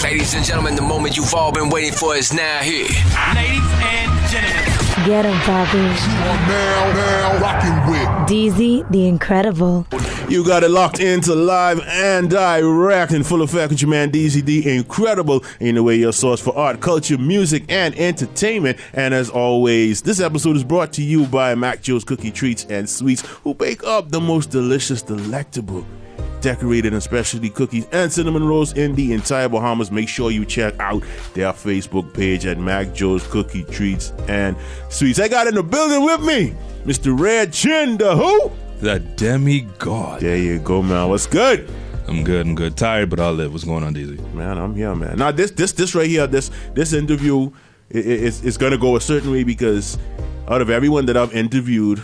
Ladies and gentlemen, the moment you've all been waiting for is now here. Ladies and gentlemen. Get him, Poppy. Now, rocking with DZ, the Incredible. You got it locked into live and direct in full effect with your man DZ, the Incredible. In the way, your source for art, culture, music, and entertainment. And as always, this episode is brought to you by Mac Joe's Cookie Treats and Sweets, who bake up the most delicious, delectable, decorated and specialty cookies and cinnamon rolls in the entire Bahamas. Make sure you check out their Facebook page at Mac Joe's Cookie Treats and Sweets. I got in the building with me Mr. Red Chinn, the who? The demigod. There you go, man. What's good? I'm good. Tired, but I'll live. What's going on, DZ? Man, I'm here, man. Now, this right here, this interview is gonna go a certain way because out of everyone that I've interviewed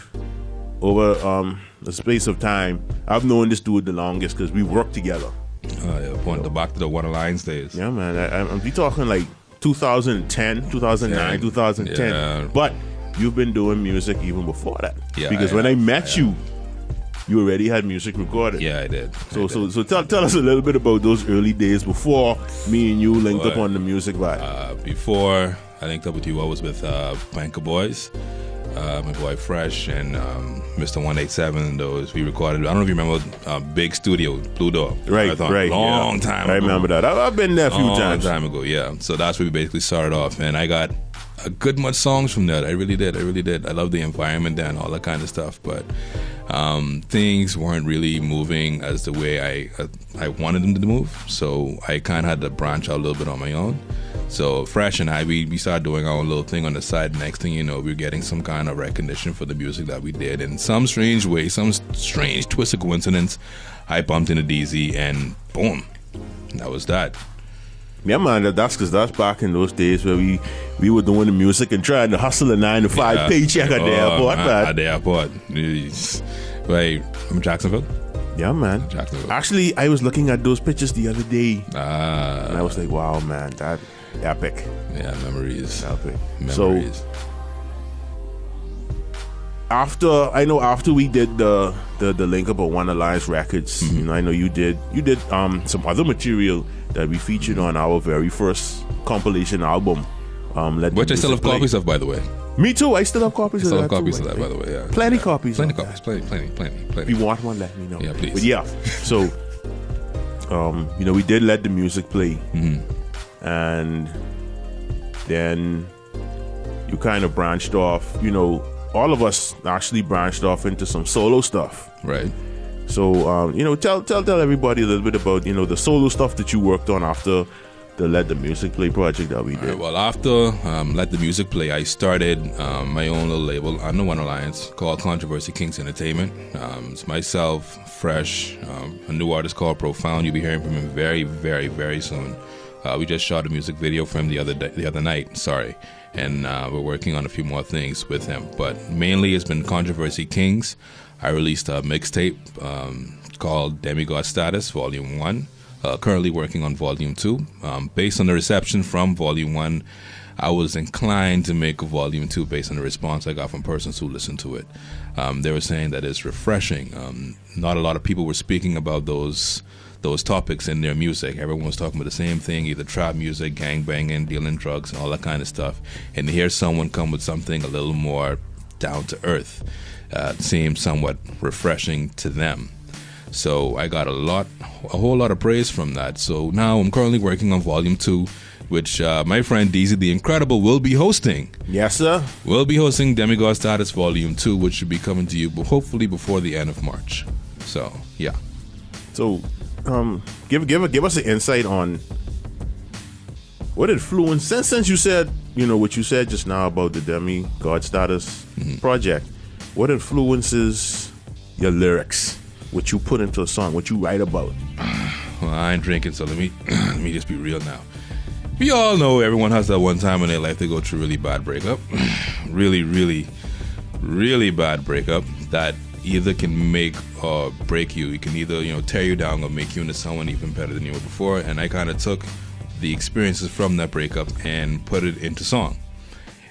over the space of time, I've known this dude the longest because we worked together. Back to the One Alliance days. Yeah, man. I'm talking like 2010, 2009, 2010. Yeah. But you've been doing music even before that. Yeah, because when I met you already had music recorded. Yeah, I did. So tell us a little bit about those early days before me and you linked up on the music vibe. Before I linked up with you, I was with Panker Boys. My boy Fresh and Mr. 187. Those we recorded. I don't know if you remember Big Studio, Blue Door. Right. Long time ago. I remember that. I've been there a few times. Long time ago, yeah. So that's where we basically started off, and I got a good much songs from that. I really did. I love the environment there and all that kind of stuff, but things weren't really moving as the way I wanted them to move. So I kind of had to branch out a little bit on my own. So Fresh and I, we started doing our own little thing on the side. Next thing you know, we were getting some kind of recognition for the music that we did. In some strange way, some strange twist of coincidence, I bumped into DZ and boom, that was that. Yeah, man, that's because that's back in those days where we were doing the music and trying to hustle a 9-to-5 paycheck at the airport, man. At the airport. Wait, from Jacksonville? Yeah, man. Jacksonville. Actually, I was looking at those pictures the other day. And I was like, wow, man, that epic. Yeah, memories. Epic. Memories. So, after we did the link up at One Alliance Records, I know you did some other material that we featured on our very first compilation album. Which I still have copies of, by the way. Me too. I still have copies of that. By the way. Yeah. Plenty copies. Plenty. If you want one, let me know. Yeah, please. But yeah, so we did let the music play, and then you kind of branched off. All of us actually branched off into some solo stuff. Right. So tell everybody a little bit about the solo stuff that you worked on after the Let the Music Play project that we did. Right, well, after Let the Music Play, I started my own little label under One Alliance called Controversy Kings Entertainment. It's myself, Fresh, a new artist called Profound. You'll be hearing from him very, very, very soon. We just shot a music video for him the other night. And we're working on a few more things with him. But mainly it's been Controversy Kings. I released a mixtape called Demigod Status, Volume 1. Currently working on Volume 2. Based on the reception from Volume 1, I was inclined to make a Volume 2 based on the response I got from persons who listened to it. They were saying that it's refreshing. Not a lot of people were speaking about those topics in their music. Everyone was talking about the same thing, either trap music, gangbanging, dealing drugs, and all that kind of stuff. And to hear someone come with something a little more down to earth seemed somewhat refreshing to them. So I got a whole lot of praise from that. So now I'm currently working on Volume 2, which my friend DZ the Incredible will be hosting. Yes, sir. We'll be hosting Demigod Status Volume 2, which should be coming to you hopefully before the end of March. So, yeah. So, give us an insight on what influence, since you said, what you said just now about the Demigod Status project, what influences your lyrics? What you put into a song, what you write about? Well, I ain't drinking, so let me just be real now. We all know everyone has that one time in their life they go through a really bad breakup. really, really, really bad breakup that either can make or break you. It can either, tear you down or make you into someone even better than you were before. And I kind of took the experiences from that breakup and put it into song.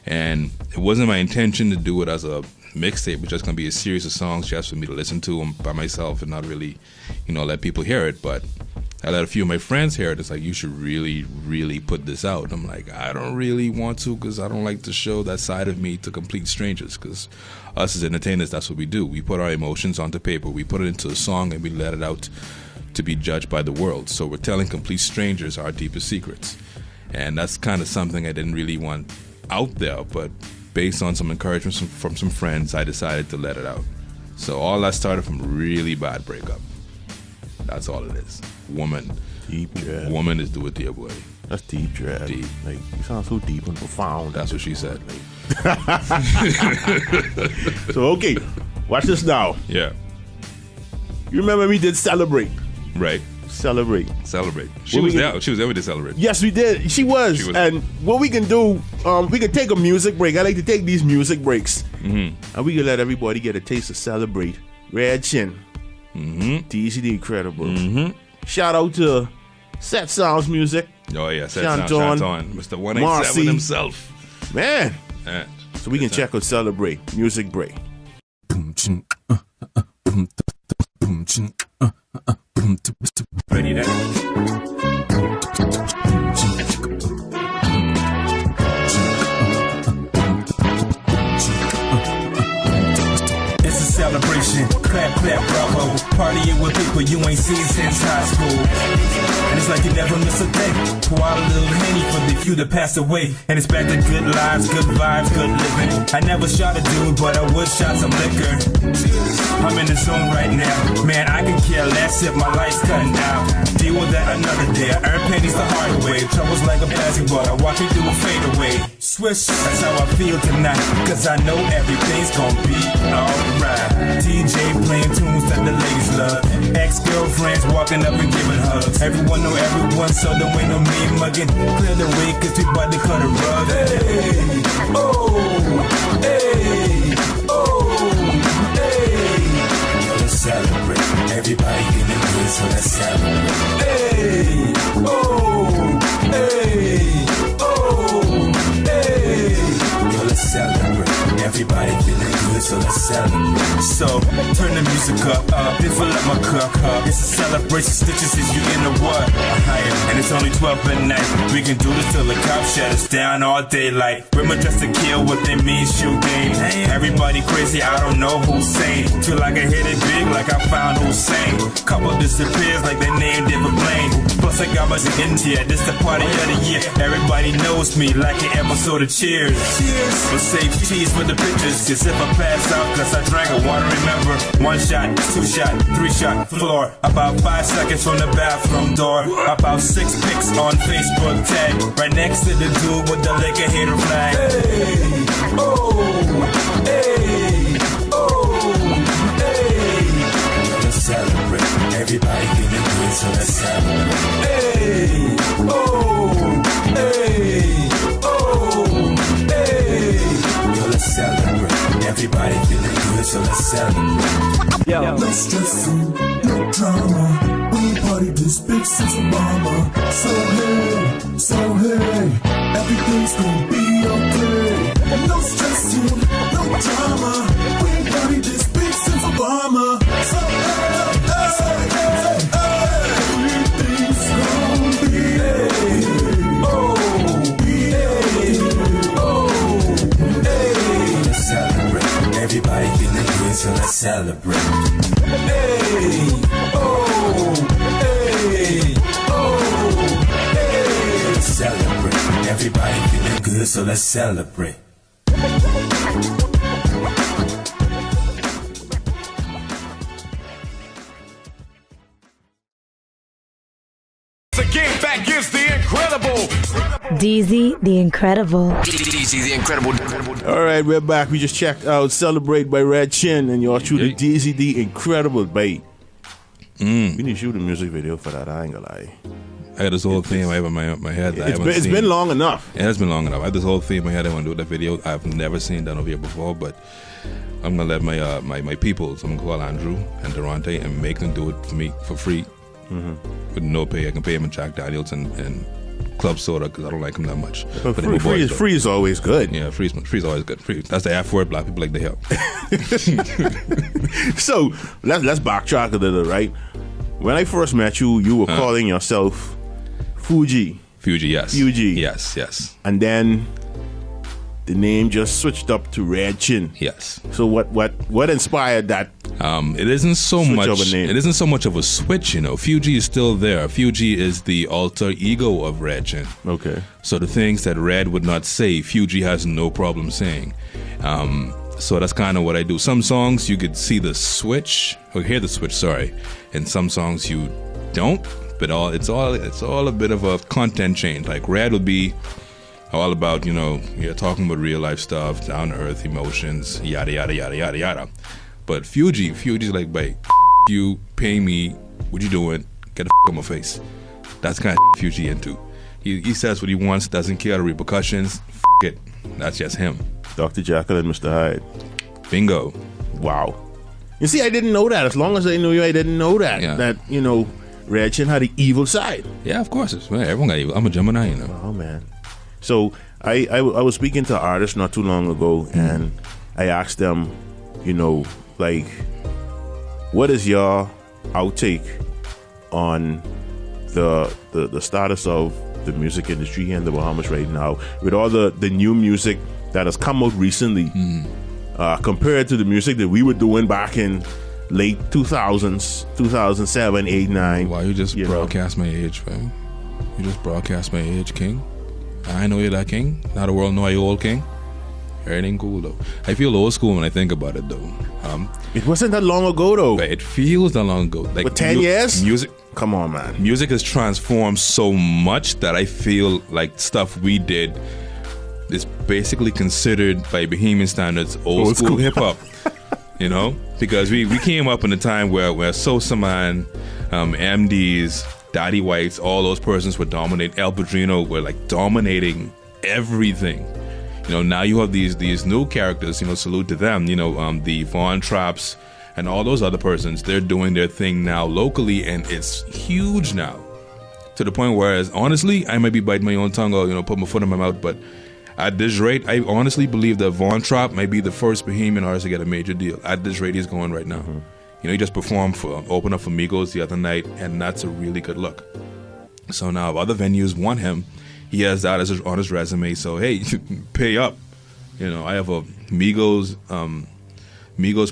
And it wasn't my intention to do it as a mixtape, which is going to be a series of songs just for me to listen to them by myself and not really, let people hear it. But I let a few of my friends hear it. It's like, you should really, really put this out. I'm like, I don't really want to because I don't like to show that side of me to complete strangers, because us as entertainers, that's what we do. We put our emotions onto paper, we put it into a song, and we let it out to be judged by the world. So we're telling complete strangers our deepest secrets. And that's kind of something I didn't really want out there, but based on some encouragement from some friends, I decided to let it out. So all that started from a really bad breakup. That's all it is. Woman. Deep dread. Woman is do it, dear boy. That's deep dread. Deep. Like, you sound so deep and profound. That's what she said. So, okay, watch this now. Yeah. You remember we did Celebrate? Right. Celebrate. She was there. She was there with the Celebrate. Yes, we did. She was. And what we can do, we can take a music break. I like to take these music breaks. And we can let everybody get a taste of Celebrate. Red Chinn. DZ the Incredible. Shout out to Set Sounds Music. Oh, yeah. Set Sounds. Mr. 187 Marcy himself. Man. So we can check out Celebrate. Music break. Ready now? It's a celebration, clap, clap, bravo. Partying with people you ain't seen since high school. And it's like you never miss a day. Pour out a little Henny for the few that passed away. And it's back to good lives, good vibes, good living. I never shot a dude, but I would shot some liquor. I'm in the zone right now. Man, I can care less if my life's cutting down. Deal with that another day. I earn pennies the hard way. Trouble's like a basketball. I watch it do a fadeaway. Swish, that's how I feel tonight. Cause I know everything's gonna be alright. DJ playing tunes that the ladies love. Ex-girlfriends walking up and giving hugs. Everyone know everyone, so don't wait no me mugging. Clear the way, cause we bout to cut a rug. Hey, oh, hey, oh, hey. Let's celebrate. Everybody getting good, so let's celebrate. Hey, oh, hey, oh, hey. Yo, let's celebrate. Everybody feeling good, so let's celebrate. So, turn the music up, then fill up my cup. It's a celebration, stitches is you in the what? And it's only 12 midnight. We can do this till the cops shut us down all daylight. Women dressed to kill what they mean, shoot game. Everybody crazy, I don't know who's sane. Till I can hit it big like I found Hussein. Couple disappears like they named different plane. Plus I got my India, this the party of the year. Everybody knows me like an episode of Cheers. But save cheese for the pictures, cause if I pass out cause I drank, I wanna remember. 1 shot, 2 shot, 3 shot, floor. About 5 seconds from the bathroom door. About 6 pics on Facebook tag. Right next to the dude with the liquor hater flag. Hey, oh, hey, oh, hey. Let's celebrate. Everybody feeling good, so let's celebrate. Hey, oh, hey, oh, hey. Yo, let's celebrate. Everybody feeling good, so let's celebrate. Yo. No stressing, no drama. We ain't party this big since Obama. So hey, everything's gonna be okay. No stressing, no drama. We ain't party this big since Obama. So hey, everything's gonna be hey. Oh, hey, oh, hey. Let's celebrate. Everybody feeling good, so let's celebrate. Hey, oh, hey, oh, hey. Let's celebrate. Everybody feeling good, so let's celebrate. Again, back is the Incredible. DZ the Incredible. DZ the Incredible. All right, we're back. We just checked out Celebrate by Red Chinn, and y'all shoot the DZ the Incredible, babe. We need to shoot a music video for that, I ain't gonna lie. I got this whole theme I have in my head. It's been long enough. It has been long enough. I have this whole theme in my head. I want to do that video. I've never seen done over here before, but I'm gonna let my peoples. I'm gonna call Andrew and Durante and make them do it for me for free, with no pay. I can pay him in Jack Daniels and Club Soda because I don't like him that much. But free is always good. Yeah, free is always good. Free. That's the F word. Black people like to help. So let's backtrack a little, right? When I first met you, you were calling yourself Fuji. Fuji, yes. Fuji. Yes, yes. And then the name just switched up to Red Chinn. Yes. So what inspired that? It isn't so Switch much. of a name. It isn't so much of a switch, you know. Fuji is still there. Fuji is the alter ego of Red Chinn. Okay. So the things that Red would not say, Fuji has no problem saying. So that's kind of what I do. Some songs you could see the switch or hear the switch. Sorry, and some songs you don't. But it's all a bit of a content change. Like Red would be all about, you know, you're talking about real life stuff, down to earth emotions, yada yada yada yada yada. But Fuji's like, babe, you pay me, what you doing? Get the on my face. That's kind of Fuji into. He says what he wants, doesn't care the repercussions. It. That's just him. Dr. Jekyll and Mr. Hyde. Bingo. Wow. You see, I didn't know that. As long as I knew you, I didn't know that. Yeah. That, you know, Red Chinn had the evil side. Yeah, of course. Everyone got evil. I'm a Gemini, you know. Oh, man. So I was speaking to artists not too long ago, and I asked them, you know, like, what is your outtake on the status of the music industry here in the Bahamas right now, with all the new music that has come out recently, compared to the music that we were doing back in late 2000s, 2007, 8, 9. Why you just broadcast my age, fam? You just broadcast my age, king. I know you're that king. Now the world know you old king. Everything cool though. I feel old school when I think about it though. It wasn't that long ago though. But it feels that long ago. Like But 10 years? Music. Come on, man. Music has transformed so much that I feel like stuff we did is basically considered by Bohemian standards old school hip hop. You know, because we came up in a time where Sosa Man, MDs, Daddy Whites, all those persons were dominating. El Padrino were like dominating everything. You know, now you have these new characters. You know, salute to them. You know, the Von Trapps and all those other persons. They're doing their thing now locally, and it's huge now. To the point where, honestly, I might be biting my own tongue or put my foot in my mouth, but at this rate, I honestly believe that Von Trapp may be the first Bohemian artist to get a major deal. At this rate he's going right now. You know, he just performed opened up for Migos the other night, and that's a really good look. So now if other venues want him, he has that on his resume. So hey, pay up. You know, I have a Migos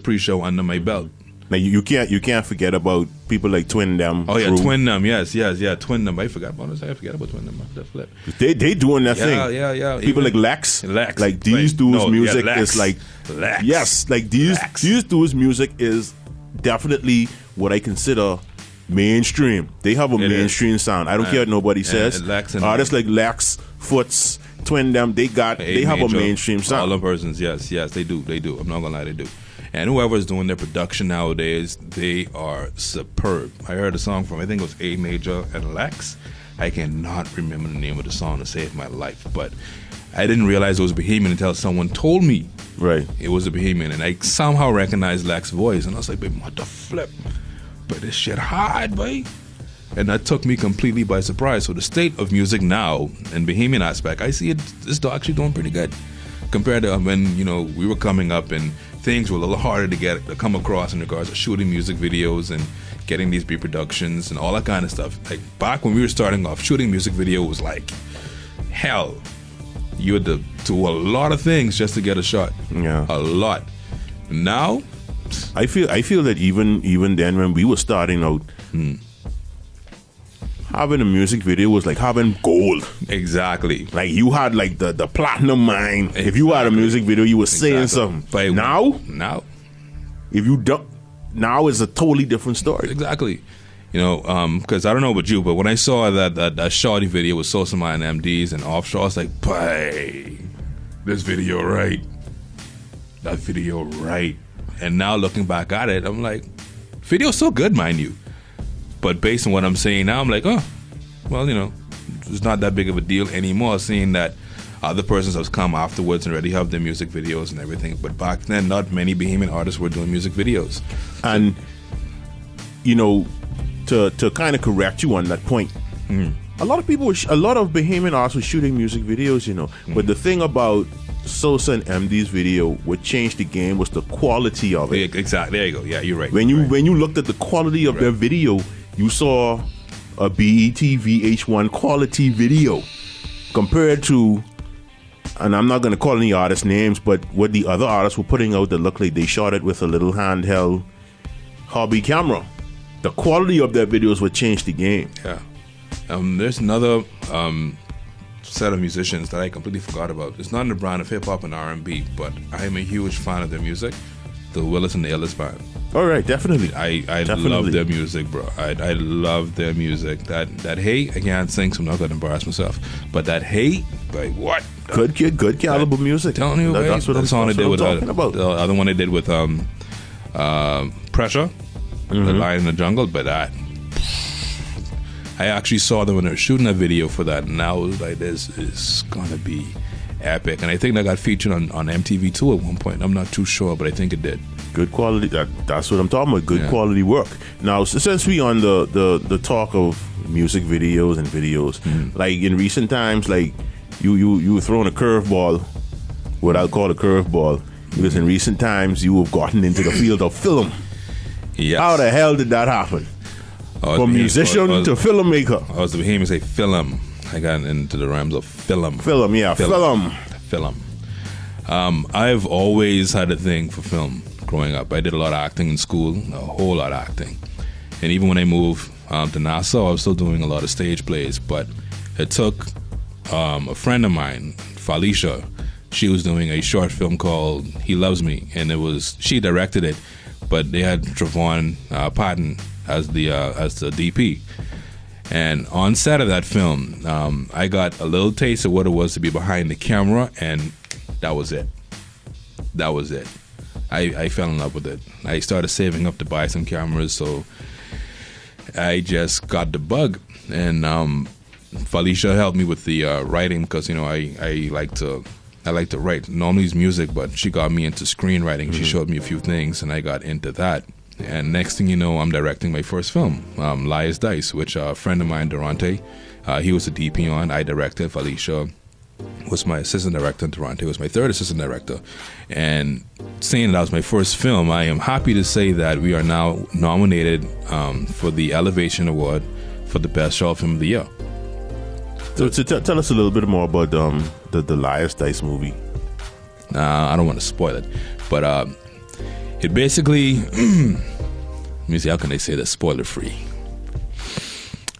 pre-show under my belt. Now you can't forget about people like Twin them. Oh yeah, Drew. Twin them. Yes, Twin them. I forgot about this. I forget about Twin them. That flip. They doing that thing. Yeah. People Even like Lex. Like these dudes' music Lex. is like Lex. Yes, like these dudes' music is definitely what I consider mainstream. They have a mainstream sound. I don't care what nobody says. Lex and artists like Lex, Foots, Twin them, they have a mainstream sound. All them persons, yes, they do. I'm not gonna lie, they do. And whoever's doing their production nowadays, they are superb. I heard a song from, I think it was A Major and Lex. I cannot remember the name of the song to save my life, but I didn't realize it was Bohemian until someone told me it was a Bohemian, and I somehow recognized Lex's voice, and I was like, babe, what the flip? But this shit hard, boy. And that took me completely by surprise. So the state of music now, in Bohemian aspect, I see it's actually doing pretty good compared to when we were coming up and things were a little harder to come across in regards to shooting music videos and getting these reproductions and all that kind of stuff. Like back when we were starting off, shooting music video was like hell. You had to do a lot of things just to get a shot. Yeah, a lot. Now, I feel that even then when we were starting out, having a music video was like having gold. Exactly. Like you had like the platinum mine. Exactly. If you had a music video, you were saying something. But now, if you don't, now it's a totally different story. Exactly. Because I don't know about you, but when I saw that Shorty video with Sosa and MDs and Offshore, I was like, "Hey, this video right, that video right." And now looking back at it, I'm like, video's so good, mind you. But based on what I'm saying now, I'm like, oh, well, it's not that big of a deal anymore, seeing that other persons have come afterwards and already have their music videos and everything. But back then, not many Bohemian artists were doing music videos. And, to kind of correct you on that point, a lot of Bohemian artists were shooting music videos, But the thing about Sosa and MD's video, what changed the game was the quality of it. Exactly. There you go. Yeah, you're right. When you looked at the quality of their video, you saw a BET VH1 quality video compared to, and I'm not going to call any artist names, but what the other artists were putting out that looked like they shot it with a little handheld hobby camera. The quality of their videos would change the game. Yeah. There's another set of musicians that I completely forgot about. It's not in the brand of hip hop and R&B, but I am a huge fan of their music. The Willis and the Ellis Band. All right, definitely. I Definitely. love their music, bro. I love their music. That Hey, I can't sing, so I'm not gonna embarrass myself. But that Hey, like what? Good caliber music. Telling you, that's what the song they did with talking about. the other one they did with Pressure, The Lion in the Jungle. But that, I actually saw them when they were shooting a video for that, and I was like, this is gonna be epic. And I think that got featured on MTV too at one point. I'm not too sure, but I think it did. Good quality. That's what I'm talking about. Good quality work. Now, since we on the talk of music videos and videos, like in recent times, like you were throwing a curveball, what I'll call a curveball, because in recent times you have gotten into the field of film. Yes. How the hell did that happen? From musician to filmmaker. I was the behemoth say film. I got into the realms of film. Film. I've always had a thing for film growing up. I did a lot of acting in school, a whole lot of acting. And even when I moved to Nassau, I was still doing a lot of stage plays. But it took a friend of mine, Felicia. She was doing a short film called He Loves Me, and she directed it, but they had Trevon Patton as the DP. And on set of that film, I got a little taste of what it was to be behind the camera, and that was it. That was it. I fell in love with it. I started saving up to buy some cameras, so I just got the bug. And Felicia helped me with the writing, because I like to write. Normally it's music, but she got me into screenwriting. She showed me a few things, and I got into that. And next thing you know, I'm directing my first film, Liar's Dice, which a friend of mine, Durante, he was a DP on. I directed. Felicia was my assistant director, and Durante was my third assistant director. And saying that was my first film, I am happy to say that we are now nominated for the Elevation Award for the Best Short Film of the Year. So tell us a little bit more about the Liar's Dice movie. I don't want to spoil it, but it basically, let me see, how can they say that spoiler free?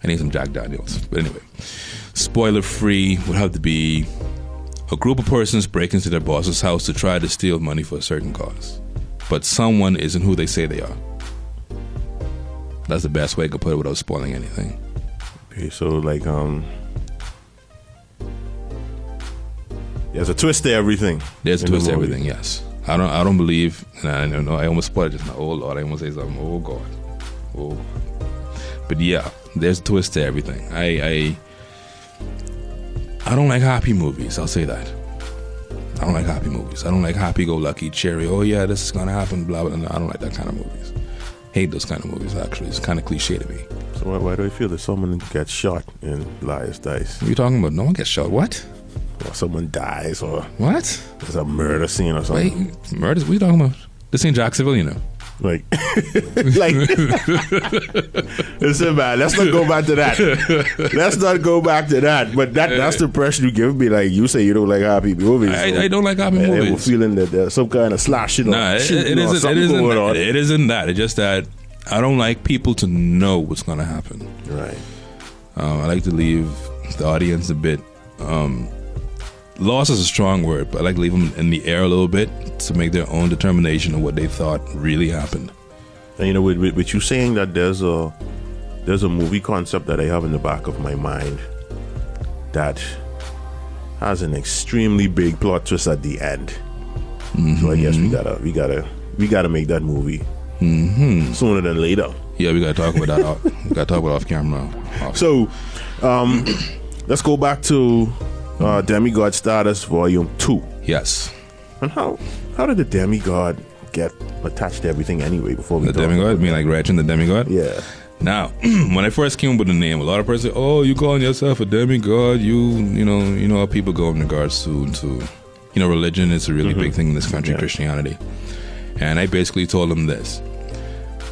I need some Jack Daniels. But anyway, spoiler free would have to be a group of persons break into their boss's house to try to steal money for a certain cause, but someone isn't who they say they are. That's the best way I could put it without spoiling anything. Okay, so like there's a twist to everything. There's a twist to everything, yes. I don't believe, and I don't know, I almost spoiled it just now. Oh Lord, I almost say something. Oh God. Oh God. But yeah, there's a twist to everything. I don't like happy movies, I'll say that. I don't like happy movies. I don't like happy-go-lucky, cheery, oh yeah, this is gonna happen, blah, blah, blah. I don't like that kind of movies. Hate those kind of movies, actually. It's kind of cliche to me. So why do I feel that someone gets shot in Liar's Dice? What are you talking about? No one gets shot. What? Or someone dies, or what? There's a murder scene or something. Wait, murders? What are you talking about? This ain't Jacksonville, you know. Like, listen, man, let's not go back to that. Let's not go back to that. But that's the impression you give me. Like, you say you don't like happy movies. I don't like happy movies. We're feeling that there's some kind of slashing. Nah, it isn't that. It's just that I don't like people to know what's going to happen. Right. I like to leave the audience a bit. Loss is a strong word, but I like to leave them in the air a little bit to make their own determination of what they thought really happened. And with you saying that there's a movie concept that I have in the back of my mind that has an extremely big plot twist at the end. Mm-hmm. So I guess we gotta make that movie sooner than later. Yeah, we gotta talk about that. We gotta talk about off camera. So, let's go back to Demigod Status Volume 2. Yes. And how did the Demigod get attached to everything anyway? Before we the Demigod, mean like Ratchet the Demigod? Yeah. Now, when I first came up with the name, a lot of people say, "Oh, you calling yourself a demigod? You know how people go in regards to religion is a really big thing in this country, Christianity." And I basically told them this: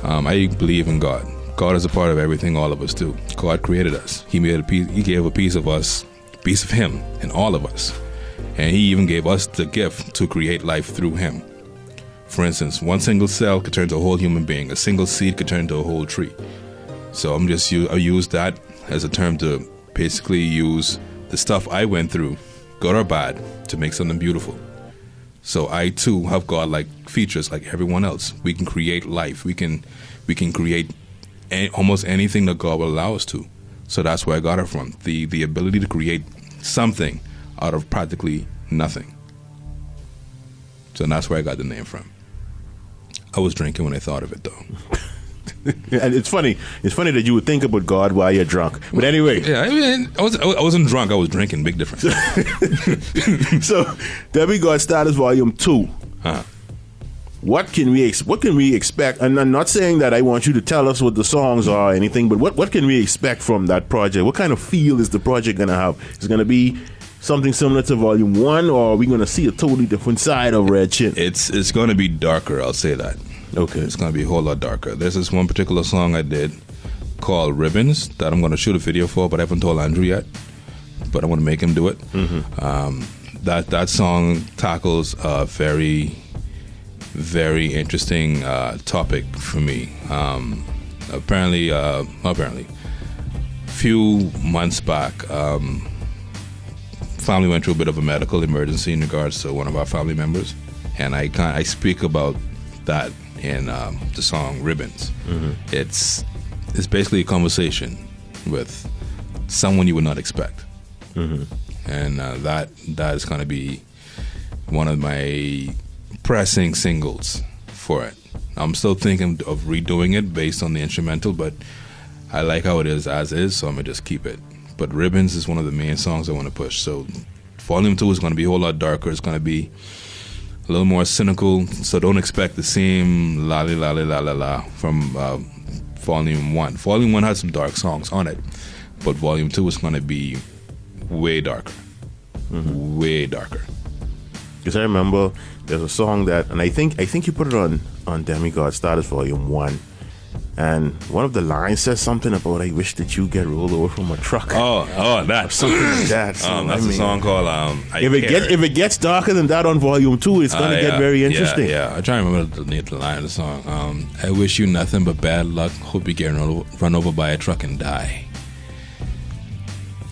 I believe in God, God is a part of everything all of us do. God created us. He made a piece. He gave a piece of us, piece of Him in all of us. And He even gave us the gift to create life through Him. For instance, one single cell could turn to a whole human being. A single seed could turn into a whole tree. So I use that as a term to basically use the stuff I went through, good or bad, to make something beautiful. So I too have God-like features like everyone else. We can create life. We can create almost anything that God will allow us to. So that's where I got it from. The ability to create something out of practically nothing. So that's where I got the name from. I was drinking when I thought of it, though. And it's funny that you would think about God while you're drunk. But anyway. Yeah, I mean, I wasn't drunk. I was drinking. Big difference. So, Demigod Status Volume 2. Huh. What can we expect? And I'm not saying that I want you to tell us what the songs are or anything, but what can we expect from that project? What kind of feel is the project going to have? Is it going to be something similar to Volume 1, or are we going to see a totally different side of Red Chinn? It's going to be darker, I'll say that. Okay. It's going to be a whole lot darker. There's this one particular song I did called Ribbons that I'm going to shoot a video for, but I haven't told Andrew yet. But I want to make him do it. Mm-hmm. That song tackles a very, very interesting topic for me. Apparently, few months back, family went through a bit of a medical emergency in regards to one of our family members, and I speak about that in the song Ribbons. Mm-hmm. It's basically a conversation with someone you would not expect. Mm-hmm. And that is going to be one of my pressing singles for it. I'm still thinking of redoing it based on the instrumental, but I like how it is as is, so I'm going to just keep it. But Ribbons is one of the main songs I want to push. So Volume 2 is going to be a whole lot darker. It's going to be a little more cynical, so don't expect the same la la la la la la from Volume 1. Volume 1 had some dark songs on it, but Volume 2 is going to be way darker. Mm-hmm. Way darker. Because I remember there's a song that, and I think you put it on Demigod Status Volume 1, and one of the lines says something about I wish that you get rolled over from a truck. Oh, that. Or something like that. So, that's a song called If it gets darker than that on Volume 2, it's going to get very interesting. Yeah. I try to remember the line of the song. I wish you nothing but bad luck. Hope you get run over by a truck and die.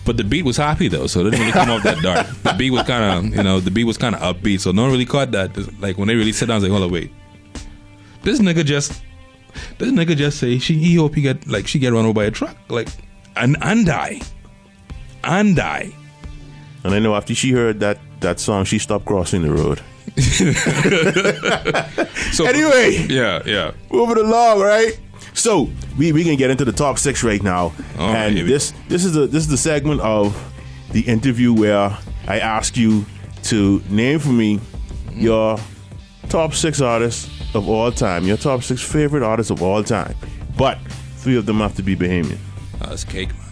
But the beat was happy though, so it didn't really come off that dark. The beat was kind of, upbeat, so no one really caught that. Like when they really sit down, it's like, hold on, wait. This nigga just say he hope he get run over by a truck, like and die. And I know after she heard that song, she stopped crossing the road. So anyway, yeah, moving along, right? So we can get into the top 6 right now, and this is the segment of the interview where I ask you to name for me your top 6 artists of all time, your top 6 favorite artists of all time, but 3 of them have to be Bahamian. It's cake, man.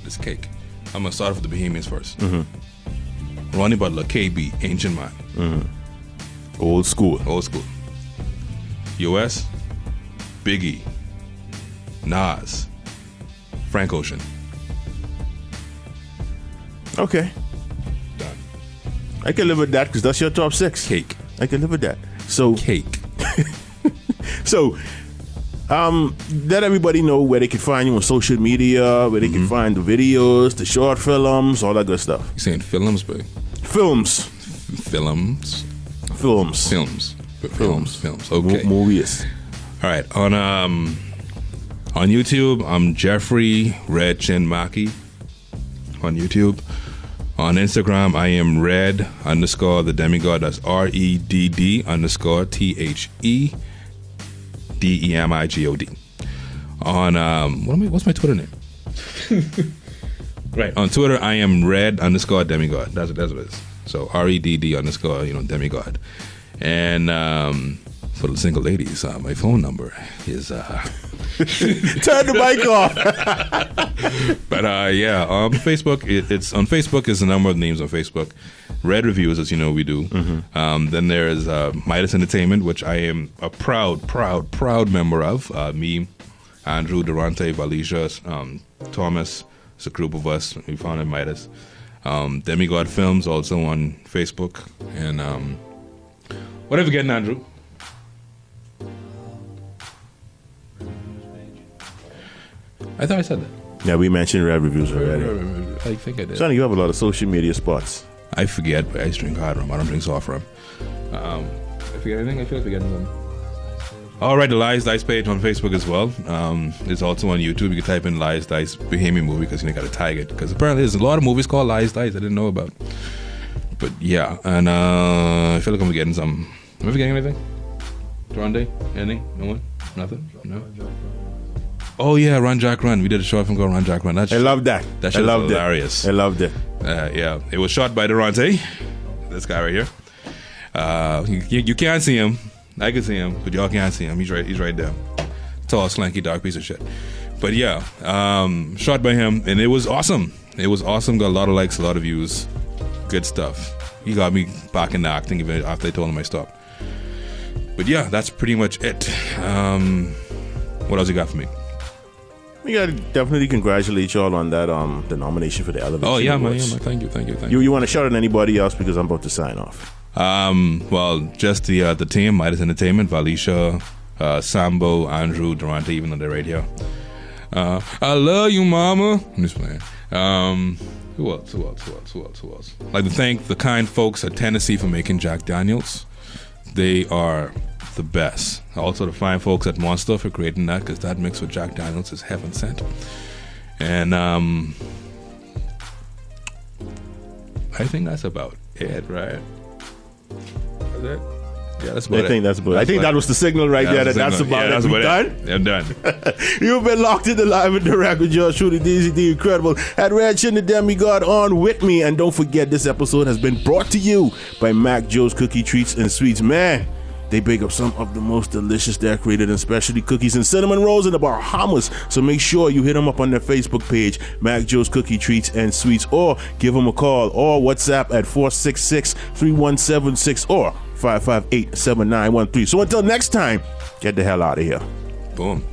It's cake. I'm gonna start off with the Bahamians first. Mm-hmm. Ronnie Butler, KB, Ancient Man. Mm-hmm. Old school. US, Biggie, Nas, Frank Ocean. Okay. Done. I can live with that because that's your top 6. Cake. I can live with that. So cake. So let everybody know where they can find you on social media, where they can find the videos, the short films, all that good stuff. You saying films, babe? Films. Okay. Movies. All right. On YouTube, I'm Jeffrey Red Chinn Maki on YouTube. On Instagram, I am red_the demigod. That's REDD_THEDEMIGOD. On what's my Twitter name? Right. On Twitter, I am red_demigod. That's what it is. So REDD_demigod. And for the single ladies, my phone number is turn the mic off. But Facebook, it's on Facebook is the number of names on Facebook. Red Reviews, as you know, we do. Mm-hmm. Then there is Midas Entertainment, which I am a proud member of. Me Andrew, Durante, Valicia, Thomas. It's a group of us. We founded Midas. Demigod Films also on Facebook. And what are we getting, Andrew? I thought I said that. Yeah, we mentioned Red Reviews already. I think I did. Sonny, you have a lot of social media spots. I forget, but I just drink hard rum. I don't drink soft rum. I forget anything? I feel like forgetting something. All right, the Lies Dice page on Facebook as well. It's also on YouTube. You can type in Lies Dice Bohemian movie because you got to tag it. Because apparently there's a lot of movies called Lies Dice I didn't know about. But yeah, and I feel like I'm forgetting something. Am I forgetting anything? Durante? Anything? No one? Nothing? No? Oh yeah, Run Jack Run. We did a short film called Run Jack Run. I love that. That shit was hilarious. I loved it. Yeah, it was shot by Durante. This guy right here. You can't see him. I can see him, but y'all can't see him. He's right there. Tall, slanky, dark piece of shit. But yeah, shot by him, and it was awesome. It was awesome. Got a lot of likes, a lot of views. Good stuff. He got me back into acting even after I told him I stopped. But yeah, that's pretty much it. What else you got for me? We gotta definitely congratulate y'all on that the nomination for the Elevation. Oh yeah, man, Awards. thank you. You want to shout out anybody else because I'm about to sign off. Well, just the team, Midas Entertainment, Valicia, Sambo, Andrew, Durante, even though they're right here. I love you, mama. I'm just playing. Who else? I'd like to thank the kind folks at Tennessee for making Jack Daniels. They are the best. Also the fine folks at Monster for creating that, because that mix with Jack Daniels is heaven sent. And I think that's about it, right? Is that? Yeah, that's about it. I think that was the signal right there. That's about it. We done? I'm done. You've been locked in the live and direct with yours truly, DZ the Incredible. At Red Chinn the Demigod on with me. And don't forget, this episode has been brought to you by Mac Joe's Cookie Treats and Sweets. Man, they bake up some of the most delicious decorated and specialty cookies and cinnamon rolls in the Bahamas. So make sure you hit them up on their Facebook page, Mac Joe's Cookie Treats and Sweets, or give them a call or WhatsApp at 466-3176 or 558-7913. So until next time, get the hell out of here. Boom.